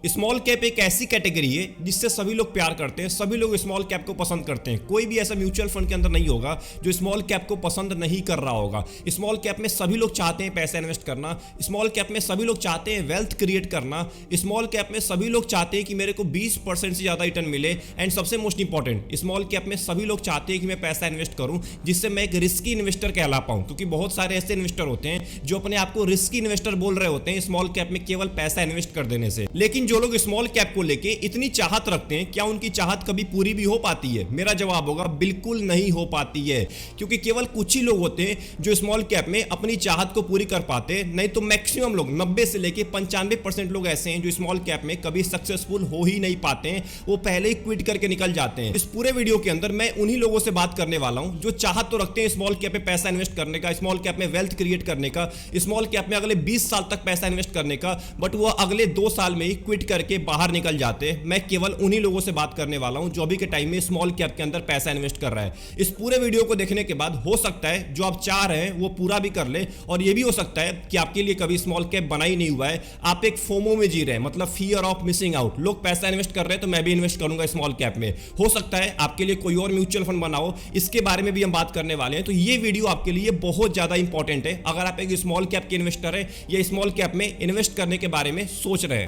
Small cap एक ऐसी category है जिससे सभी लोग प्यार करते हैं, सभी लोग स्मॉल कैप को पसंद करते हैं। कोई भी ऐसा म्यूचुअल फंड के अंदर नहीं होगा जो स्मॉल कैप को पसंद नहीं कर रहा होगा। स्मॉल कैप में सभी लोग चाहते हैं पैसा इन्वेस्ट करना, स्मॉल कैप में सभी लोग चाहते हैं वेल्थ क्रिएट करना, स्मॉल कैप में सभी लोग चाहते हैं कि मेरे को 20% से ज्यादा रिटर्न मिले। एंड सबसे मोस्ट इंपॉर्टेंट, स्मॉल कैप में सभी लोग चाहते हैं कि मैं पैसा इन्वेस्ट करूं जिससे मैं एक रिस्की इन्वेस्टर कहला पाऊं, क्योंकि बहुत सारे ऐसे इन्वेस्टर होते हैं जो अपने आप को रिस्की इन्वेस्टर बोल रहे होते हैं स्मॉल कैप में केवल पैसा इन्वेस्ट कर देने से। लेकिन जो लोग स्मॉल कैप को लेके इतनी चाहत रखते हैं, क्या उनकी चाहत कभी पूरी भी हो पाती है? मेरा जवाब होगा बिल्कुल नहीं हो पाती है, क्योंकि केवल कुछ ही लोग होते हैं जो स्मॉल कैप में अपनी चाहत को पूरी कर पाते हैं। नहीं तो मैक्सिमम लोग 90 से लेके 95% लोग ऐसे हैं जो स्मॉल कैप में कभी सक्सेसफुल हो ही नहीं पाते हैं, वो पहले ही क्विट करके निकल जाते हैं। इस पूरे वीडियो के अंदर मैं उन्हीं लोगों से बात करने वाला हूं जो चाहत तो रखते हैं स्मॉल कैप में पैसा इन्वेस्ट करने का, स्मॉल कैप में वेल्थ क्रिएट करने का, स्मॉल कैप में अगले 20 साल तक पैसा इन्वेस्ट करने का, बट वो अगले 2 साल में ही क्विट करके बाहर निकल जाते हैं। मैं केवल उन्हीं लोगों से बात करने वाला हूं जो अभी के टाइम में स्मॉल कैप के अंदर पैसा इन्वेस्ट कर रहा है। इस पूरे वीडियो को देखने के बाद हो सकता है जो आप चाह रहे हैं वो पूरा भी कर ले, और ये भी हो सकता है कि आपके लिए कभी स्मॉल कैप बना ही नहीं हुआ है, आप एक फोमो में जी रहे हैं, मतलब फियर ऑफ मिसिंग आउट। लोग पैसा इन्वेस्ट कर रहे हैं तो मैं भी इन्वेस्ट करूंगा स्मॉल कैप में। हो सकता है आपके लिए कोई और म्यूचुअल फंड बनाओ, इसके बारे में भी हम बात करने वाले हैं। तो ये वीडियो आपके लिए बहुत ज्यादा इंपॉर्टेंट है अगर आप एक स्मॉल कैप के इन्वेस्टर हैं या स्मॉल कैप में इन्वेस्ट करने के बारे में सोच रहे हैं।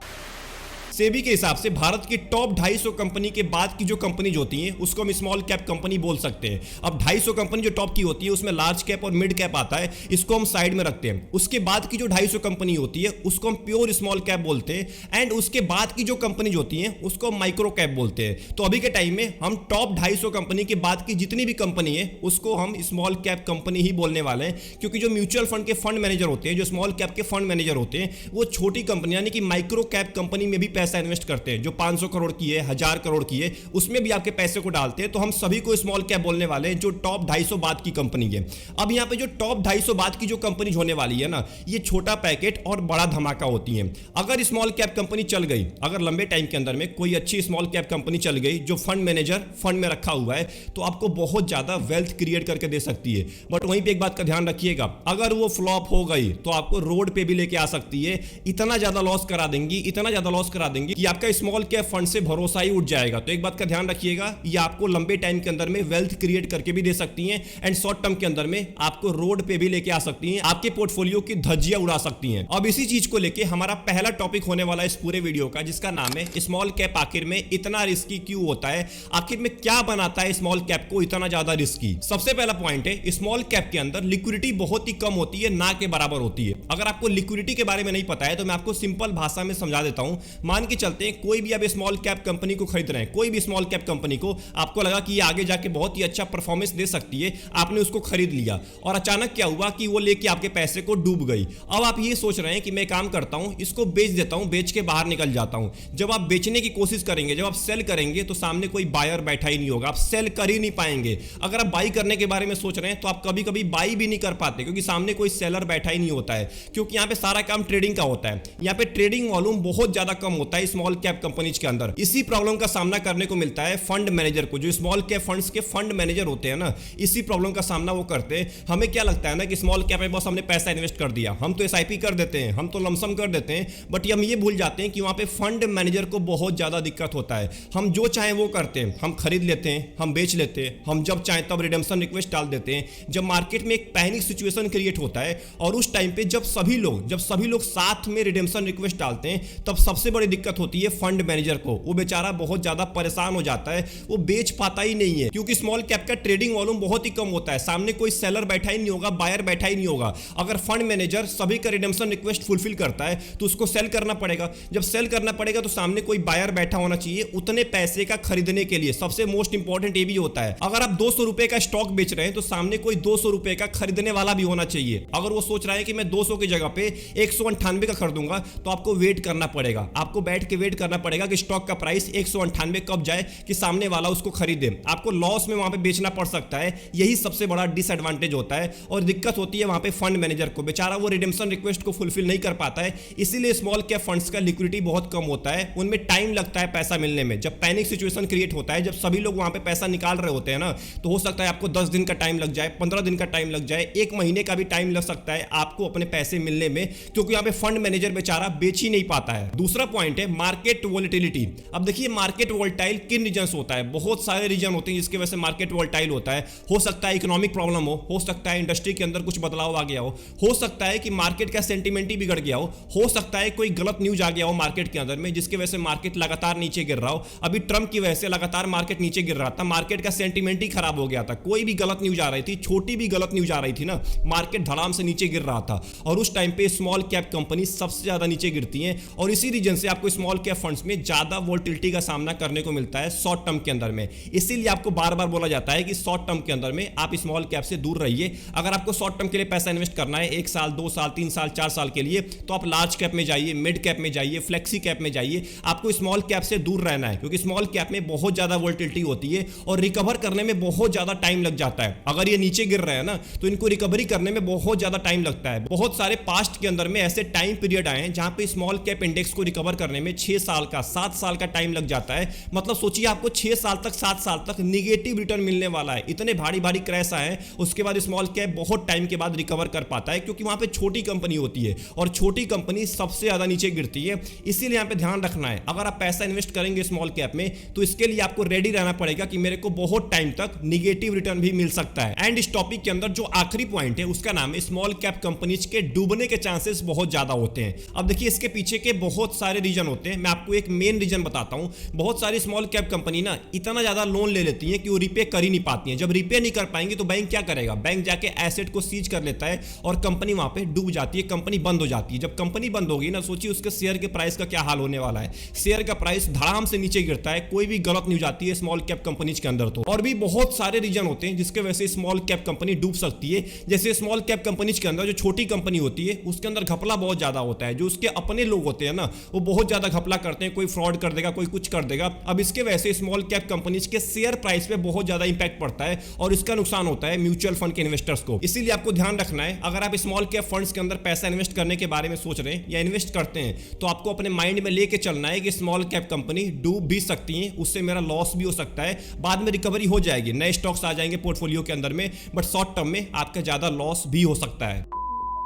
सेबी के हिसाब से भारत की टॉप 250 कंपनी के बाद की जो कंपनीज होती हैं उसको हम स्मॉल कैप कंपनी बोल सकते हैं। अब 250 कंपनी जो टॉप की होती है उसमें लार्ज कैप और मिड कैप आता है, इसको हम साइड में रखते हैं। उसके बाद की जो 250 कंपनी होती है उसको हम प्योर स्मॉल कैप बोलते हैं, एंड उसके बाद की जो कंपनीज होती हैं उसको हम माइक्रो कैप बोलते हैं। तो अभी के टाइम में हम टॉप 250 कंपनी के बाद की जितनी भी कंपनी है उसको हम स्मॉल कैप कंपनी ही बोलने वाले हैं, क्योंकि जो म्यूचुअल फंड के फंड मैनेजर होते हैं, जो स्मॉल कैप के फंड मैनेजर होते हैं, वो छोटी कंपनी यानी कि माइक्रो कैप कंपनी में भी पैसा इन्वेस्ट करते हैं। जो 500 करोड़ की है, 1000 करोड़ की है, उसमें भी आपके पैसे को डालते हैं। तो हम सभी को स्मॉल कैप बोलने वाले हैं जो टॉप 250 बाद की कंपनी है। अब यहां पे जो टॉप 250 बाद की जो कंपनी होने वाली है ना, ये छोटा पैकेट और बड़ा धमाका होती है। अगर स्मॉल कैप कंपनी चल गई, अगर लंबे टाइम के अंदर में कोई अच्छी स्मॉल कैप कंपनी चल गई जो फंड मैनेजर फंड में रखा हुआ है, तो आपको बहुत ज्यादा वेल्थ क्रिएट करके दे सकती है। बट वहीं पे एक बात का ध्यान रखिएगा, अगर वो फ्लॉप हो गई तो आपको रोड पे भी लेके आ सकती है। इतना ज्यादा लॉस करा देंगी, इतना ज्यादा लॉस करा देंगी कि आपका स्मॉल कैप फंड से भरोसा ही उठ जाएगा। तो एक बात का ध्यान रखिएगा, ये आपको लंबे टाइम के अंदर में वेल्थ क्रिएट करके भी दे सकती हैं, एंड शॉर्ट टर्म के अंदर में आपको रोड पे भी लेके आ सकती हैं, आपके पोर्टफोलियो की धज्जियां उड़ा सकती हैं। अब इसी चीज को लेके हमारा पहला टॉपिक होने वाला है इस पूरे वीडियो का, जिसका नाम है स्मॉल कैप आखिर में इतना रिस्की क्यों होता है, आखिर में क्या बनाता है स्मॉल कैप को इतना ज्यादा रिस्की। सबसे पहला पॉइंट है, स्मॉल कैप के अंदर लिक्विडिटी बहुत ही कम होती है, ना के बराबर होती है। अगर आपको लिक्विडिटी के बारे में नहीं पता है तो मैं आपको सिंपल भाषा में समझा देता हूं। मान के चलते हैं कोई भी अब स्मॉल कैप कंपनी को खरीद रहे हैं, कोई भी स्मॉल कैप कंपनी को, आपको लगा कि ये आगे जाके बहुत ही अच्छा परफॉर्मेंस दे सकती है, आपने उसको खरीद लिया, और अचानक क्या हुआ कि वो लेके आपके पैसे को डूब गई। अब आप ये सोच रहे हैं कि मैं काम करता हूं, इसको बेच देता हूं, बेच के बाहर निकल जाता हूं। जब आप बेचने की कोशिश करेंगे, जब आप सेल करेंगे, तो सामने कोई बायर बैठा ही नहीं होगा, आप सेल कर ही नहीं पाएंगे। अगर आप बाई करने के बारे में सोच रहे हैं तो आप कभी कभी बाई भी नहीं कर पाते, क्योंकि सामने कोई सेलर बैठा ही नहीं होता है, क्योंकि यहां पे सारा काम ट्रेडिंग का होता है। यहां पे ट्रेडिंग वॉल्यूम बहुत ज्यादा कम होता है स्मॉल कैप कंपनीज के अंदर। इसी प्रॉब्लम का सामना करने को मिलता है फंड मैनेजर को, जो स्मॉल कैप फंड्स के फंड मैनेजर होते हैं ना, इसी प्रॉब्लम का सामना वो करते हैं। हमें क्या लगता है ना कि स्मॉल कैप में बस हमने पैसा इन्वेस्ट कर दिया, हम तो एसआईपी कर देते हैं, हम तो लमसम कर देते हैं, बट हम ये भूल जाते हैं कि वहां पे फंड मैनेजर को बहुत ज्यादा दिक्कत होता है। हम जो चाहें वो करते हैं, हम खरीद लेते हैं, हम बेच लेते हैं, हम जब चाहें तब रिडेम्पशन रिक्वेस्ट डाल देते हैं। जब मार्केट में एक पैनिक सिचुएशन क्रिएट होता है, और उस टाइम पे जब सभी लोग साथ में रिडेम्पशन रिक्वेस्ट डालते हैं, तब सबसे बड़ी दिक्कत होती है फंड मैनेजर को। वो बेचारा बहुत ज्यादा परेशान हो जाता है, वो बेच पाता ही नहीं है, क्योंकि स्मॉल कैप का ट्रेडिंग वॉल्यूम बहुत ही कम होता है, सामने कोई सेलर बैठा ही नहीं होगा, बायर बैठा ही नहीं होगा। अगर फंड मैनेजर सभी का रिडेम्पशन रिक्वेस्ट फुलफिल करता है तो उसको सेल करना पड़ेगा। जब सेल करना पड़ेगा तो सामने कोई बायर बैठा होना चाहिए उतने पैसे का खरीदने के लिए। सबसे मोस्ट इंपॉर्टेंट ये भी होता है, अगर आप 200 रुपए का स्टॉक बेच रहे हैं तो सामने कोई 200 रुपए का खरीदने वाला भी होना चाहिए। अगर वो सोच रहा है कि मैं 200 की जगह पे 198 का खरीदूंगा, तो आपको वेट करना पड़ेगा, आपको बैठ के वेट करना पड़ेगा कि स्टॉक का प्राइस 198 कब जाए कि सामने वाला उसको खरीदे। आपको लॉस में वहां पे बेचना पड़ सकता है, यही सबसे बड़ा डिसएडवांटेज होता है। और दिक्कत होती है वहां पे फंड मैनेजर को, बेचारा वो रिडेम्पशन रिक्वेस्ट को फुलफिल नहीं कर पाता है। इसीलिए स्मॉल कैप फंड्स का लिक्विडिटी बहुत कम होता है, उनमें टाइम लगता है पैसा मिलने में। जब पैनिक सिचुएशन क्रिएट होता है, जब सभी लोग वहां पे पैसा निकाल रहे होते हैं ना, तो हो सकता है आपको 10 दिन का टाइम लग जाए, 15 दिन का टाइम लग जाए, 1 महीने का भी टाइम लग सकता है आपको अपने पैसे मिलने में, क्योंकि यहाँ पे फंड मैनेजर बेचारा बेच ही नहीं पाता है। दूसरा पॉइंट है मार्केट वोलेटिलिटी। अब देखिए मार्केट वोलेटाइल किन रीजन होता है, बहुत सारे रीजन होते हैं जिसकी वजह से मार्केट वोलेटाइल होता है। हो सकता है इकोनॉमिक प्रॉब्लम हो सकता है इंडस्ट्री के अंदर कुछ बदलाव आ गया हो सकता है कि मार्केट का सेंटीमेंट ही बिगड़ गया हो सकता है कोई गलत न्यूज आ गया हो मार्केट के अंदर में जिसकी वजह से मार्केट लगातार नीचे गिर रहा हो। अभी ट्रंप की वजह से लगातार मार्केट नीचे गिर रहा था, मार्केट का सेंटीमेंट ही खराब हो गया था, कोई भी गलत न्यूज आ रही थी, छोटी भी गलत न्यूज आ रही थी ना, मार्केट धड़ाम से नीचे गिर रहा था। और उस टाइम पे स्मॉल कैप कंपनी सबसे ज्यादा नीचे गिरती हैं और इसी रीजन से आपको स्मॉल कैप फंड्स में ज्यादा वोलेटिलिटी का सामना करने को मिलता है शॉर्ट टर्म के अंदर में। इसीलिए आपको बार बार बोला जाता है कि शॉर्ट टर्म के अंदर में आप स्मॉल कैप से दूर रहिए। अगर आपको शॉर्ट टर्म के लिए पैसा इन्वेस्ट करना है 1 साल 2 साल 3 साल 4 साल के लिए, तो आप लार्ज कैप में जाइए, मिड कैप में जाइए, फ्लेक्सी कैप में जाइए। आपको स्मॉल कैप से दूर रहना है क्योंकि स्मॉल कैप में बहुत ज्यादा वोलेटिलिटी होती है और रिकवर करने में बहुत ज्यादा टाइम लग जाता है। अगर ये नीचे गिर रहे हैं ना तो इनको रिकवरी करने में बहुत ज्यादा टाइम लगता है। बहुत सारे पास्ट के अंदर में ऐसे टाइम पीरियड आए हैं जहां पे स्मॉल कैप इंडेक्स को रिकवर करने में 6 साल का 7 साल का टाइम लग जाता है। मतलब सोचिए आपको 6 साल तक 7 साल तक निगेटिव रिटर्न मिलने वाला है। इतने भारी भारी क्रैश आए उसके बाद स्मॉल कैप बहुत टाइम के बाद रिकवर कर पाता है क्योंकि वहां पे छोटी कंपनी होती है और छोटी कंपनी सबसे ज्यादा नीचे गिरती है। इसीलिए यहां पे ध्यान रखना है, अगर आप पैसा इन्वेस्ट करेंगे स्मॉल कैप में तो इसके लिए आपको रेडी रहना पड़ेगा कि मेरे को बहुत टाइम तक निगेटिव रिटर्न भी मिल सकता है। एंड इस टॉपिक के अंदर जो आखिरी पॉइंट है उसका नाम है स्मॉल कैप कंपनीज के डूबने के चांसेस बहुत ज्यादा होते हैं। अब देखिए इसके पीछे के बहुत सारे रीजन होते हैं, मैं आपको एक मेन रीजन बताता हूं। बहुत सारी स्मॉल कैप कंपनी ना इतना ज्यादा लोन ले लेती है कि वो रिपे कर ही नहीं पाती है। जब रिपे नहीं कर पाएंगे तो बैंक क्या करेगा, बैंक जाके एसेट को सीज कर लेता है और कंपनी वहां पे डूब जाती है, कंपनी बंद हो जाती है। जब कंपनी बंद होगी ना, सोचिए उसके शेयर के प्राइस का क्या हाल होने वाला है। शेयर का प्राइस धड़ाम से नीचे गिरता है, कोई भी गलत न्यूज आती है स्मॉल कैप कंपनीज के अंदर तो। और भी बहुत सारे रीजन होते हैं जिसके वजह से स्मॉल कैप कंपनी डूब सकती है। जैसे स्मॉल कैप कंपनीज के अंदर जो छोटी कंपनी होती है उसके अंदर घपला बहुत ज्यादा होता है। जो उसके अपने लोग होते हैं ना वो बहुत ज्यादा घपला करते हैं, कोई फ्रॉड कर देगा, कोई कुछ कर देगा। अब इसके वजह से स्मॉल कैप कंपनीज के शेयर प्राइस पे बहुत ज्यादा इंपैक्ट पड़ता है और इसका नुकसान होता है म्यूचुअल फंड के इन्वेस्टर्स को। इसीलिए आपको ध्यान रखना है, अगर आप स्मॉल कैप फंड्स के अंदर पैसा इन्वेस्ट करने के बारे में सोच रहे हैं या इन्वेस्ट करते हैं तो आपको अपने माइंड में लेके चलना है कि स्मॉल कैप कंपनी डूब भी सकती है, उससे मेरा लॉस भी हो सकता है, बाद में रिकवरी हो जाएगी, नए स्टॉक्स आ जाएंगे पोर्टफोलियो के अंदर में, बट शॉर्ट टर्म में आपका ज्यादा लॉस भी हो सकता है।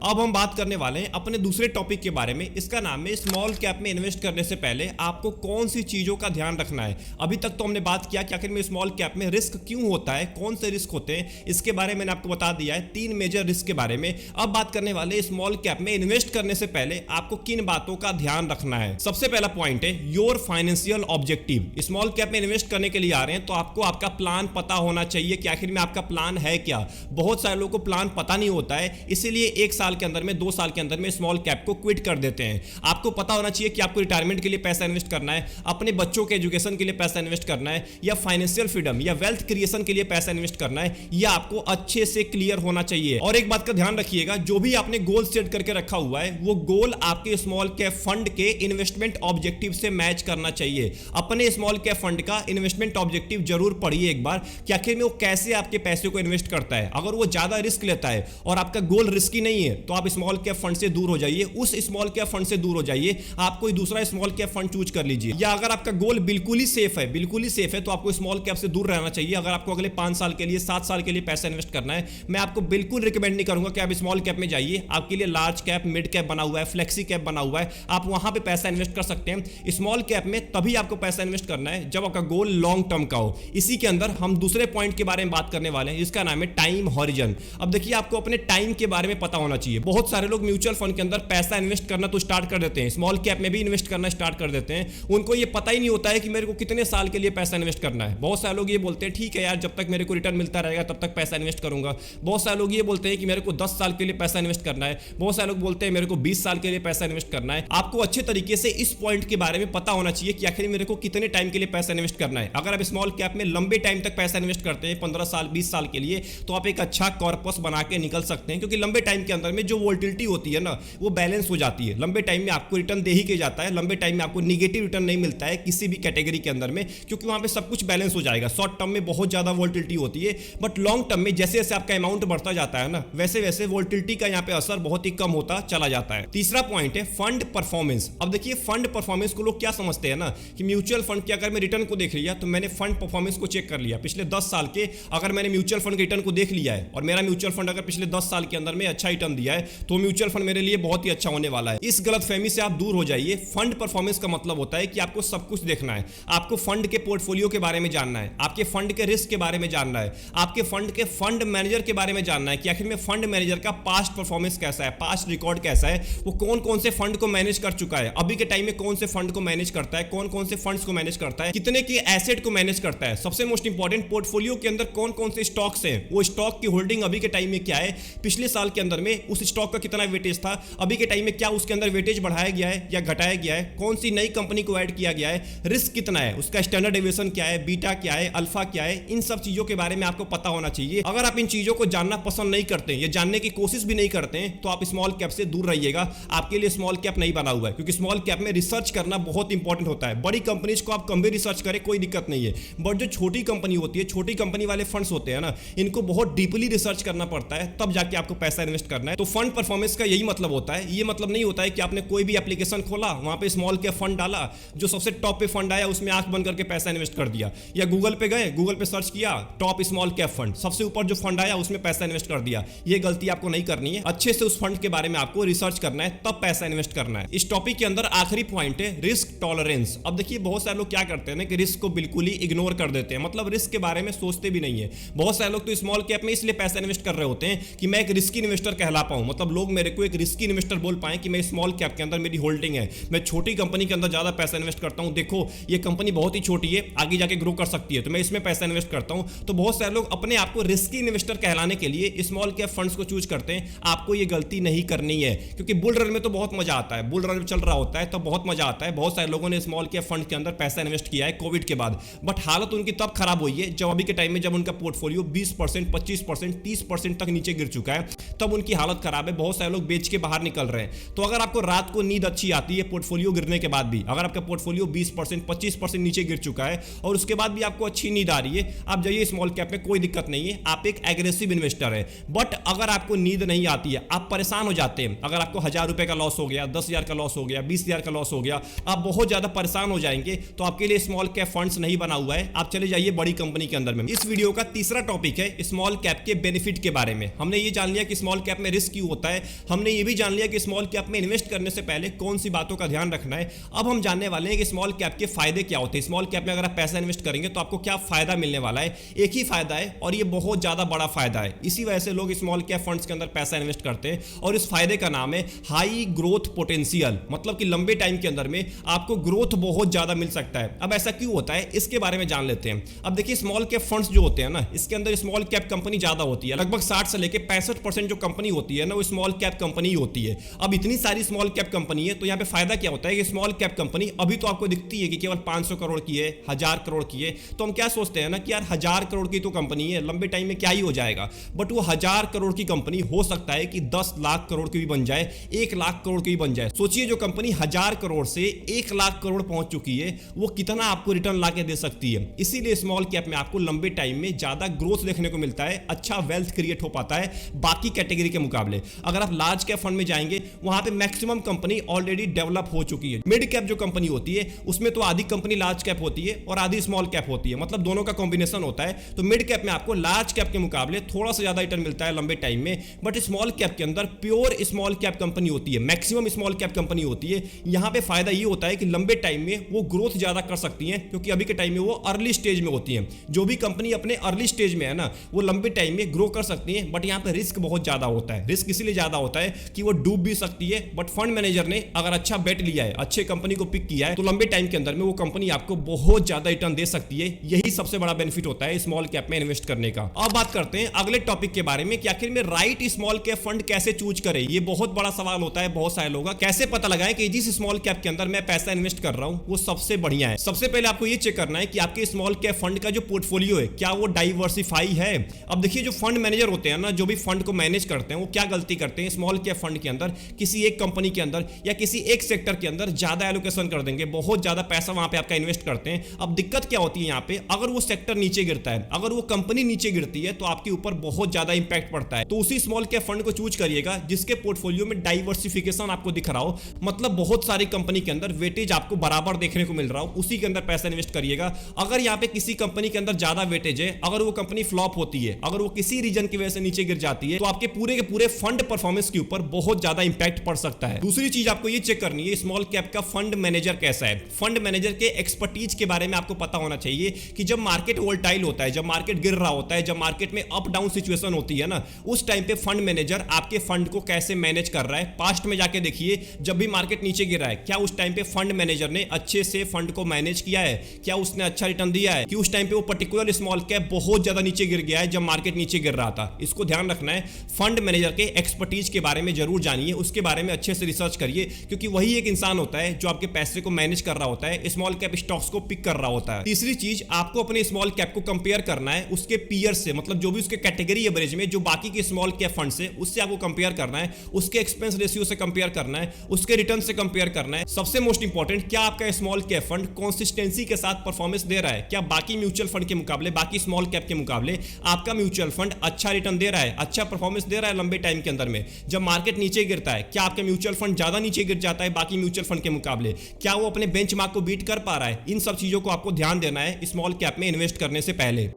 अब हम बात करने वाले हैं अपने दूसरे टॉपिक के बारे में, इसका नाम है स्मॉल कैप में इन्वेस्ट करने से पहले आपको कौन सी चीजों का ध्यान रखना है। अभी तक तो हमने बात किया कि आखिर में स्मॉल कैप में रिस्क क्यों होता है, कौन से रिस्क होते हैं, इसके बारे में मैंने आपको बता दिया है 3 मेजर रिस्क के बारे में। अब बात करने वाले स्मॉल कैप में इन्वेस्ट करने से पहले आपको किन बातों का ध्यान रखना है। सबसे पहला पॉइंट है your financial objective. Small cap में इन्वेस्ट करने के लिए आ रहे हैं तो आपको आपका प्लान पता होना चाहिए कि आखिर में आपका प्लान है क्या। बहुत सारे लोगों को प्लान पता नहीं होता है, इसीलिए 1 साल के अंदर में 2 साल के अंदर में स्मॉल कैप को क्विट कर देते हैं। आपको पता होना चाहिए कि आपको रिटायरमेंट के लिए पैसा इन्वेस्ट करना है, अपने बच्चों के एजुकेशन के लिए पैसा इन्वेस्ट करना है, या फाइनेंशियल फ्रीडम या वेल्थ क्रिएशन के लिए पैसा इन्वेस्ट करना है, यह आपको अच्छे से क्लियर होना चाहिए। और एक बात का ध्यान रखिएगा, जो भी आपने गोल सेट करके रखा हुआ है वो गोल आपके स्मॉल कैप फंड के इन्वेस्टमेंट ऑब्जेक्टिव से मैच करना चाहिए। अपने स्मॉल कैप फंड का इन्वेस्टमेंट ऑब्जेक्टिव जरूर पढ़िए एक बार कि आखिर में वो कैसे आपके पैसे को इन्वेस्ट करता है। अगर वो ज्यादा रिस्क लेता है और आपका गोल रिस्की नहीं है तो आप स्मॉल कैप फंड से दूर हो जाइए, उस स्मॉल कैप फंड से दूर हो जाइए, आप कोई दूसरा स्मॉल कैप फंड चूज कर लीजिए। या अगर आपका गोल बिल्कुल ही सेफ है तो आपको स्मॉल कैप से दूर रहना चाहिए। अगर आपको अगले 5 साल के लिए 7 साल के लिए पैसा इन्वेस्ट करना है, मैं आपको बिल्कुल रिकमेंड नहीं करूंगा कि आप स्मॉल कैप में जाइए। आपके लिए लार्ज कैप, मिड कैप बना हुआ है, फ्लेक्सी कैप बना हुआ है, आप वहां पे पैसा इन्वेस्ट कर सकते हैं। स्मॉल कैप में तभी आपको पैसा इन्वेस्ट करना है जब आपका गोल लॉन्ग टर्म का हो। इसी के अंदर हम दूसरे पॉइंट के बारे में बात करने वाले हैं जिसका नाम है टाइम हॉरिजन। अब देखिए आपको अपने टाइम के बारे में पता होना चाहिए। बहुत सारे लोग म्यूचुअल फंड के अंदर पैसा इन्वेस्ट करना तो स्टार्ट कर देते हैं, स्मॉल कैप में भी इन्वेस्ट करना स्टार्ट कर देते हैं। उनको ये पता ही नहीं होता है कि मेरे को कितने साल के लिए पैसा इन्वेस्ट करना है। बहुत सारे लोग ये बोलते हैं ठीक है यार, जब तक मेरे को रिटर्न मिलता रहेगा तब तक पैसा इन्वेस्ट करूंगा। बहुत सारे लोग ये बोलते हैं कि मेरे को 10 साल के लिए पैसा इन्वेस्ट करना है। बहुत सारे लोग बोलते हैं मेरे को 20 साल के लिए पैसा इन्वेस्ट करना है। आपको अच्छे तरीके से इस पॉइंट के बारे में पता होना चाहिए कि आखिर मेरे को कितने टाइम के लिए पैसा इन्वेस्ट करना है। अगर आप स्मॉल कैप में लंबे टाइम तक पैसा इन्वेस्ट करते हैं 15 साल 20 साल के लिए, तो आप एक अच्छा कॉर्पस बना के निकल सकते हैं, क्योंकि लंबे टाइम के अंदर में जो वोलेटिलिटी होती है ना वो बैलेंस हो जाती है। लंबे टाइम में आपको रिटर्न दे ही के जाता है, लंबे टाइम में आपको निगेटिव रिटर्न नहीं मिलता है किसी भी कैटेगरी के अंदर में, क्योंकि वहां पे सब कुछ बैलेंस हो जाएगा। शॉर्ट टर्म में बहुत ज्यादा वोलेटिलिटी होती है, बट लॉन्ग टर्म में जैसे जैसे आपका अमाउंट बढ़ता जाता है ना, वैसे वैसे वोलेटिलिटी का यहाँ पे असर बहुत ही कम होता चला जाता है। तीसरा पॉइंट है फंड परफॉर्मेंस। अब देखिए फंड परफॉर्मेंस को लोग क्या समझते हैं ना कि म्यूचुअल फंड के अगर मैं रिटर्न को देख लिया तो मैंने फंड परफॉर्मेंस को चेक कर लिया। पिछले 10 साल के अगर मैंने म्यूचुअल फंड के रिटर्न को देख लिया है और मेरा म्यूचुअल फंड अगर पिछले 10 साल के अंदर में अच्छा रिटर्न दिया लिया है तो म्यूचुअल फंड मेरे लिए बहुत ही अच्छा होने वाला है। इस गलतफहमी से आप दूर हो जाइए। फंड परफॉर्मेंस का मतलब होता है कि आपको सब कुछ देखना है, आपको फंड के पोर्टफोलियो के बारे में जानना है, आपके फंड के रिस्क के बारे में जानना है, आपके फंड के फंड मैनेजर के बारे में जानना है कि आखिर में फंड मैनेजर का पास्ट परफॉर्मेंस कैसा है, पास्ट रिकॉर्ड कैसा है, वो कौन कौन से फंड को मैनेज कर चुका है, अभी के टाइम में कौन से फंड को मैनेज करता है, कौन कौन से फंड्स को मैनेज करता है, कितने के एसेट को मैनेज करता है, सबसे मोस्ट इंपॉर्टेंट पोर्टफोलियो के अंदर कौन कौन से स्टॉक्स हैं, वो स्टॉक की होल्डिंग अभी के टाइम में क्या है, पिछले साल के अंदर में उस स्टॉक का कितना वेटेज था, अभी के टाइम में क्या उसके अंदर वेटेज बढ़ाया गया है या घटाया गया है, कौन सी नई कंपनी को ऐड किया गया है, रिस्क कितना है, उसका स्टैंडर्ड डेविएशन क्या है, बीटा क्या है, अल्फा क्या है, इन सब चीजों के बारे में आपको पता होना चाहिए। अगर आप इन चीजों को जानना पसंद नहीं करते या जानने की कोशिश भी नहीं करते हैं तो आप स्मॉल कैप से दूर रहिएगा। आपके लिए स्मॉल कैप नहीं बना हुआ है, क्योंकि स्मॉल कैप में रिसर्च करना बहुत इंपॉर्टेंट होता है। बड़ी कंपनीज को आप कम भी रिसर्च करें कोई दिक्कत नहीं है, बट जो छोटी कंपनी होती है, छोटी कंपनी वाले फंड्स होते हैं ना, इनको बहुत डीपली रिसर्च करना पड़ता है, तब जाके आपको पैसा इन्वेस्ट करना है। तो फंड परफॉर्मेंस का यही मतलब होता है। ये मतलब नहीं होता है कि आपने कोई भी एप्लीकेशन खोला, वहां पे स्मॉल कैप फंड डाला, जो सबसे टॉप पे फंड आया उसमें आंख बंद करके पैसा इन्वेस्ट कर दिया, या गूगल पे गए, गूगल पे सर्च किया टॉप स्मॉल कैप फंड, सबसे ऊपर जो फंड आया उसमें पैसा इन्वेस्ट कर दिया। ये गलती आपको नहीं करनी है। अच्छे से उस फंड के बारे में आपको रिसर्च करना है, तब पैसा इन्वेस्ट करना है। इस टॉपिक के अंदर आखिरी पॉइंट है रिस्क टॉलरेंस। अब देखिए बहुत सारे लोग क्या करते हैं ना कि रिस्क को बिल्कुल ही इग्नोर कर देते हैं, मतलब रिस्क के बारे में सोचते भी नहीं है। बहुत सारे लोग तो स्मॉल कैप में इसलिए पैसा इन्वेस्ट कर रहे होते हैं कि मैं एक रिस्की इन्वेस्टर कहला पाऊं, मतलब लोग मेरे को एक रिस्की इन्वेस्टर बोल पाए कि मैं स्मॉल कैप के अंदर मेरी होल्डिंग है, मैं छोटी कंपनी के अंदर ज्यादा पैसा इन्वेस्ट करता हूं, देखो ये कंपनी बहुत ही छोटी है, आगे जाके ग्रो कर सकती है, तो मैं इसमें पैसा इन्वेस्ट करता हूं। तो बहुत सारे लोग अपने आप को रिस्की इन्वेस्टर कहलाने के लिए स्मॉल कैप फंड्स को चूज करते हैं। आपको ये गलती नहीं करनी है, क्योंकि बुल रन में तो बहुत मजा आता है, बुल रन चल रहा होता है तो बहुत मजा आता है। बहुत सारे लोगों ने स्मॉल कैप फंड के अंदर पैसा इन्वेस्ट किया है कोविड के बाद, बट हालत उनकी तब खराब हुई है जब अभी के टाइम में जब उनका पोर्टफोलियो 20%, 25%, 30% तक नीचे गिर चुका है, तब उनकी हालत खराब है। बहुत सारे लोग बेच के बाहर निकल रहे हैं। तो अगर आपको रात को नींद अच्छी आती है पोर्टफोलियो गिरने के बाद भी, अगर आपका पोर्टफोलियो 20%, 25% नीचे गिर चुका है और उसके बाद भी आपको अच्छी नींद आ रही है, आप जाइए स्मॉल कैप में, कोई दिक्कत नहीं है, आप एक एग्रेसिव इन्वेस्टर है। बट अगर आपको नींद नहीं आती है, आप परेशान हो जाते हैं, अगर आपको 1000 रुपए का लॉस हो गया, 10,000 का लॉस हो गया, 20,000 का लॉस हो गया, आप बहुत ज्यादा परेशान हो जाएंगे, तो आपके लिए स्मॉल कैप फंड्स नहीं बना हुआ है। आप चले जाइए बड़ी कंपनी के अंदर में। इस वीडियो का तीसरा टॉपिक है स्मॉल कैप के बेनिफिट के बारे में। हमने ये जान लिया कि स्मॉल कैप में रिस्क क्यों होता है, हमने ये भी जान लिया कि स्मॉल कैप में इन्वेस्ट करने से पहले कौन सी बातों का ध्यान रखना है। अब हम जानने वाले हैं कि स्मॉल कैप के फायदे क्या होते हैं। स्मॉल कैप में अगर आप पैसा इन्वेस्ट करेंगे तो आपको क्या फायदा मिलने वाला है। एक ही फायदा है और ये बहुत ज्यादा बड़ा फायदा है, इसी वजह से लोग स्मॉल कैप फंड्स के अंदर पैसा इन्वेस्ट करते हैं। और इस फायदे का नाम है हाई ग्रोथ पोटेंशियल, मतलब कि लंबे टाइम के अंदर में आपको ग्रोथ बहुत ज्यादा मिल सकता है। अब ऐसा क्यों होता है इसके बारे में जान लेते हैं। अब देखिए स्मॉल कैप फंड्स जो होते हैं ना, इसके अंदर स्मॉल कैप कंपनी ज्यादा होती है, लगभग 60 से लेकर 65% जो कंपनी होती है ना, वो स्मॉल कैप कंपनी होती है। अब इतनी सारी स्मॉल कैप कंपनी है तो यहाँ पे फायदा क्या होता है कि स्मॉल कैप कंपनी अभी तो आपको दिखती है कि केवल 500 करोड़ की है, 1000 करोड़ की है, तो हम क्या सोचते हैं ना कि यार 1000 करोड़ की तो कंपनी है, लंबे टाइम में क्या ही हो जाएगा। बट वो 1000 करोड़ की कंपनी हो सकता है कि 10 लाख करोड़ की भी बन जाए, 1 लाख करोड़ की भी बन जाए। सोचिए जो कंपनी 1000 करोड़ से 1 लाख करोड़ पहुंच चुकी है, वो कितना आपको रिटर्न ला के दे सकती है। इसीलिए स्मॉल कैप में आपको लंबे टाइम में ज्यादा ग्रोथ देखने को मिलता है, अच्छा वेल्थ क्रिएट हो पाता है बाकी कैटेगरी के मुकाबले। अगर आप लार्ज कैप फंड में जाएंगे, वहां पे मैक्सिमम कंपनी ऑलरेडी डेवलप हो चुकी है। मिड कैप जो कंपनी होती है उसमें तो आधी कंपनी लार्ज कैप होती है और आधी स्मॉल कैप होती है, मतलब दोनों का कॉम्बिनेशन होता है। तो मिड कैप में आपको लार्ज कैप के मुकाबले थोड़ा सा ज्यादा रिटर्न मिलता है लंबे टाइम में, बट स्मॉल कैप के अंदर प्योर स्मॉल कैप कंपनी होती है, मैक्सिमम स्मॉल कैप कंपनी होती है। यहां पे फायदा ये होता है कि लंबे टाइम में वो ग्रोथ ज्यादा कर सकती हैं, क्योंकि अभी के टाइम में वो अर्ली स्टेज में होती हैं। जो भी कंपनी अपने अर्ली स्टेज में है ना, वो लंबे टाइम में ग्रो कर सकती हैं, बट यहां पे रिस्क बहुत ज्यादा होता है। रिस्क इसीलिए ज्यादा होता है कि वो डूब भी सकती है, बट फंड मैनेजर ने अगर अच्छा बेट लिया है, अच्छे कंपनी को पिक किया है, तो लंबे टाइम के अंदर में वो कंपनी आपको बहुत ज्यादा रिटर्न दे सकती है। यही सबसे बड़ा बेनिफिट होता है स्मॉल कैप में इन्वेस्ट करने का। अब बात करते हैं अगले टॉपिक के बारे में कि आखिर में राइट स्मॉल कैप फंड कैसे चूज करें। ये बहुत बड़ा सवाल होता है बहुत सारे लोगों का। कैसे पता लगाएं कि जिस स्मॉल कैप के अंदर मैं पैसा इन्वेस्ट कर रहा हूं वो सबसे बढ़िया है। सबसे पहले आपको ये चेक करना है कि आपके स्मॉल कैप फंड का जो पोर्टफोलियो है क्या वो डाइवर्सिफाई है। अब देखिए जो फंड मैनेजर होते हैं ना, जो भी फंड को मैनेज करते हैं, वो क्या गलती करते हैं स्मॉल कैप फंड के अंदर, किसी एक कंपनी के अंदर या किसी एक सेक्टर के अंदर ज्यादा एलोकेशन कर देंगे, बहुत ज्यादा पैसा वहां पे आपका इन्वेस्ट करते हैं। अब दिक्कत क्या होती है यहाँ पे, अगर वो सेक्टर नीचे गिरता है, अगर वो कंपनी नीचे गिरती है, तो आपके ऊपर बहुत ज्यादा इंपैक्ट पड़ता है। तो उसी स्मॉल कैप फंड को चूज करिएगा जिसके पोर्टफोलियो में डाइवर्सिफिकेशन आपको दिख रहा हो, मतलब बहुत सारी कंपनी के अंदर वेटेज आपको बराबर देखने को मिल रहा हो, उसी के अंदर पैसा इन्वेस्ट करिएगा। अगर यहाँ पे किसी कंपनी के अंदर ज्यादा वेटेज है, अगर वो कंपनी फ्लॉप होती है, अगर वो किसी रीजन की वजह से नीचे गिर जाती है, तो आपके पूरे के पूरे फंड परफॉर्मेंस के ऊपर बहुत ज्यादा इंपैक्ट पड़ सकता है। दूसरी चीज आपको ये चेक करनी है स्मॉल कैप का फंड मैनेजर कैसा है। फंड मैनेजर के एक्सपर्टीज के बारे में आपको पता होना चाहिए कि जब मार्केट वोलेटाइल होता है, जब मार्केट गिर रहा होता है, जब मार्केट में अप डाउन सिचुएशन होती है ना, उस टाइम पे फंड मैनेजर आपके फंड को कैसे मैनेज कर रहा है। पास्ट में जाके देखिए, जब भी मार्केट नीचे गिरा है, क्या उस टाइम पे फंड मैनेजर ने अच्छे से फंड को मैनेज किया है, क्या उसने अच्छा रिटर्न दिया है, कि उस टाइम पे वो पर्टिकुलर स्मॉल कैप बहुत ज्यादा नीचे गिर गया है जब मार्केट नीचे गिर रहा था। इसको ध्यान रखना है। फंड मैनेजर के एक्सपर्टीज के बारे में जरूर जानिए, उसके बारे में अच्छे से रिसर्च करिए, क्योंकि वही एक इंसान होता है जो आपके पैसे को मैनेज कर रहा होता है, स्मॉल कैप स्टॉक्स को पिक कर रहा होता है। तीसरी चीज, आपको अपने स्मॉल कैप को कंपेयर करना है उसके पीयर से, मतलब जो भी उसके कैटेगरी एवरेज में जो बाकी के स्मॉल कैप फंड से, उससे आपको कंपेयर करना है, उसके एक्सपेंस रेशियो से कंपेयर करना है, उसके रिटर्न से कंपेयर करना है। सबसे मोस्ट इंपॉर्टेंट, क्या आपका स्मॉल कैप फंड कंसिस्टेंसी के साथ परफॉर्मेंस दे रहा है, क्या बाकी म्यूचुअल फंड के मुकाबले, बाकी स्मॉल कैप के मुकाबले आपका म्यूचुअल फंड अच्छा रिटर्न दे रहा है, अच्छा परफॉर्मेंस दे रहा है लंबे टाइम के अंदर में। जब मार्केट नीचे गिरता है, क्या आपका म्यूचुअल फंड ज्यादा नीचे गिर जाता है बाकी म्यूचुअल फंड के मुकाबले, क्या वो अपने बेंचमार्क को बीट कर पा रहा है। इन सब चीजों को आपको ध्यान देना है स्मॉल कैप में इन्वेस्ट करने से पहले।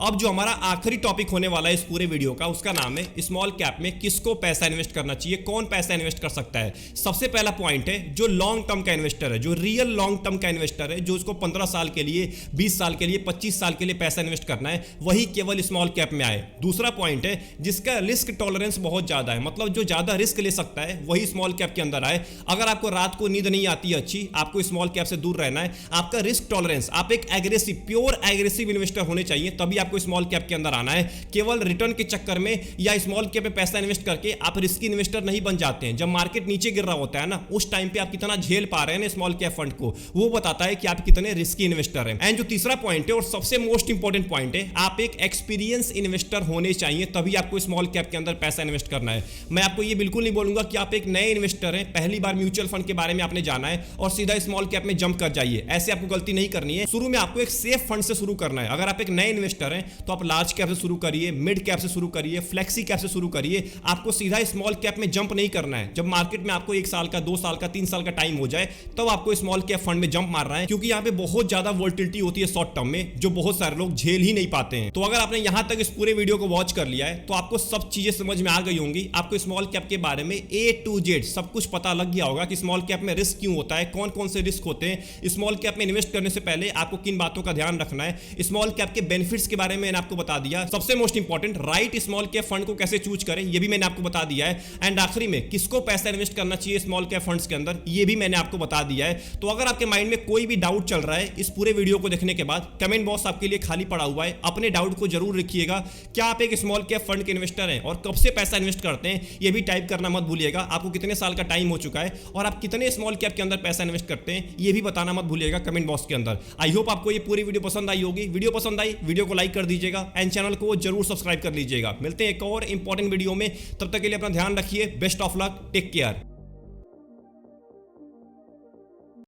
अब जो हमारा आखिरी टॉपिक होने वाला है इस पूरे वीडियो का, उसका नाम है स्मॉल कैप में किसको पैसा इन्वेस्ट करना चाहिए, कौन पैसा इन्वेस्ट कर सकता है। सबसे पहला पॉइंट है, जो लॉन्ग टर्म का इन्वेस्टर है, जो रियल लॉन्ग टर्म का इन्वेस्टर है, जो उसको 15 साल के लिए, 20 साल के लिए, 25 साल के लिए पैसा इन्वेस्ट करना है, वही केवल स्मॉल कैप में आए। दूसरा पॉइंट है, जिसका रिस्क टॉलरेंस बहुत ज्यादा है, मतलब जो ज्यादा रिस्क ले सकता है, वही स्मॉल कैप के अंदर आए। अगर आपको रात को नींद नहीं आती है अच्छी, आपको स्मॉल कैप से दूर रहना है, आपका रिस्क टॉलरेंस, आप एक एग्रेसिव, प्योर एग्रेसिव इन्वेस्टर होने चाहिए, तभी आपको स्मॉल कैप के अंदर आना है। केवल रिटर्न के चक्कर में या स्मॉल कैप पे पैसा इन्वेस्ट करके आप रिस्की इन्वेस्टर नहीं बन जाते हैं। जब मार्केट नीचे गिर रहा होता है ना, उस टाइम पे आप कितना झेल पा रहे हैं स्मॉल कैप फंड को, वो बताता है कि आप कितने रिस्की इन्वेस्टर हैं। एंड जो तीसरा पॉइंट है और सबसे मोस्ट इंपॉर्टेंट पॉइंट है, आप एक एक्सपीरियंस इन्वेस्टर होने चाहिए, तभी आपको स्मॉल कैप के अंदर पैसा इन्वेस्ट करना है। मैं आपको ये बिल्कुल नहीं बोलूंगा कि आप एक नए इन्वेस्टर हैं, पहली बार म्यूचुअल फंड के बारे में आपने जाना है और सीधा स्मॉल कैप में जंप कर जाइए, ऐसे आपको गलती नहीं करनी है। शुरू में आपको एक सेफ फंड से शुरू करना है। अगर आप एक नए इन्वेस्टर हैं तो आप लार्ज कैप से शुरू करिए, मिड कैप से शुरू करिए, फ्लेक्सी कैप से शुरू करिए। आपको सीधा स्मॉल कैप में जंप नहीं करना है। जब मार्केट में आपको 1 साल का, 2 साल का, 3 साल का टाइम हो जाए, तब आपको स्मॉल कैप फंड में जंप मारना है, क्योंकि यहां पे बहुत ज्यादा वोलेटिलिटी होती है शॉर्ट टर्म में, जो बहुत सारे लोग झेल ही नहीं पाते हैं। तो अगर आपने यहां तक इस पूरे वीडियो को वॉच कर लिया है, तो आपको सब चीजें समझ में आ गई होंगी। आपको स्मॉल कैप के बारे में A to Z सब कुछ पता लग गया होगा कि स्मॉल कैप में रिस्क क्यों होता है, कौन कौन से रिस्क होते हैं, स्मॉल कैप में इन्वेस्ट करने से पहले आपको किन बातों का ध्यान रखना है, स्मॉल कैप के बेनिफिट्स के बारे में मैंने आपको बता दिया। सबसे most important, right small cap fund को कैसे चूज करें, ये भी मैंने आपको बता दिया है। एंड आखिरी में, किसको पैसा इन्वेस्ट करना चाहिए स्मॉल कैप फंड्स के अंदर, ये भी मैंने आपको बता दिया है। तो अगर आपके माइंड में कोई भी डाउट चल रहा है इस पूरे वीडियो को देखने के बाद, कमेंट बॉक्स आपके लिए खाली पड़ा हुआ है, अपने डाउट को जरूर लिखिएगा। क्या आप एक स्मॉल कैप फंड के इन्वेस्टर हैं और कब से पैसा इन्वेस्ट करते हैं, ये भी टाइप करना मत भूलिएगा। आपको कितने साल का टाइम हो चुका है और आप कितने स्मॉल कैप के अंदर पैसा इन्वेस्ट करते हैं, ये भी बताना मत भूलिएगा कमेंट बॉक्स के अंदर। आई होप आपको ये पूरी वीडियो पसंद आई होगी। वीडियो पसंद आई, वीडियो को लाइक कर दीजिएगा एंड चैनल को जरूर सब्सक्राइब कर लीजिएगा। मिलते हैं एक और इंपॉर्टेंट वीडियो में, तब तक के लिए अपना ध्यान रखिए। Best of luck, take care.